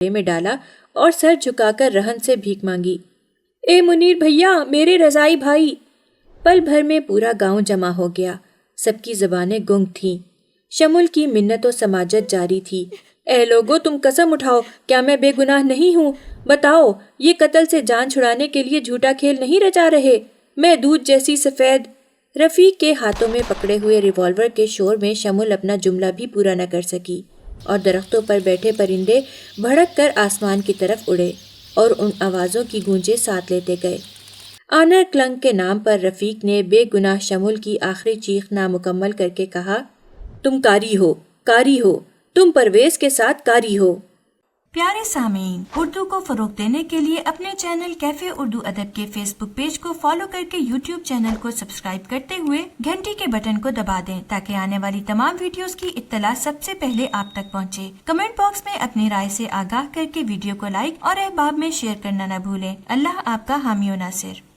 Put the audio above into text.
میں ڈالا اور سر جھکا کر رہن سے بھیک مانگی۔ اے منیر بھیا، میرے رضائی بھائی! پل بھر میں پورا گاؤں جمع ہو گیا، سب کی زبانیں گنگ تھیں۔ شمول کی منت و سماجت جاری تھی۔ اے لوگو، تم قسم اٹھاؤ، کیا میں بے گناہ نہیں ہوں؟ بتاؤ، یہ قتل سے جان چھڑانے کے لیے جھوٹا کھیل نہیں رچا رہے؟ میں دودھ جیسی سفید۔ رفیق کے ہاتھوں میں پکڑے ہوئے ریوالور کے شور میں شمول اپنا جملہ بھی پورا نہ کر سکی، اور درختوں پر بیٹھے پرندے بھڑک کر آسمان کی طرف اڑے اور ان آوازوں کی گونجیں ساتھ لیتے گئے۔ آنر کلنگ کے نام پر رفیق نے بے گناہ شمول کی آخری چیخ نامکمل کر کے کہا، تم کاری ہو، کاری ہو، تم پرویز کے ساتھ کاری ہو۔ پیارے سامعین، اردو کو فروغ دینے کے لیے اپنے چینل کیفے اردو ادب کے فیس بک پیج کو فالو کر کے یوٹیوب چینل کو سبسکرائب کرتے ہوئے گھنٹی کے بٹن کو دبا دیں تاکہ آنے والی تمام ویڈیوز کی اطلاع سب سے پہلے آپ تک پہنچے۔ کمنٹ باکس میں اپنی رائے سے آگاہ کر کے ویڈیو کو لائک اور احباب میں شیئر کرنا نہ بھولیں۔ اللہ آپ کا حامی و ناصر۔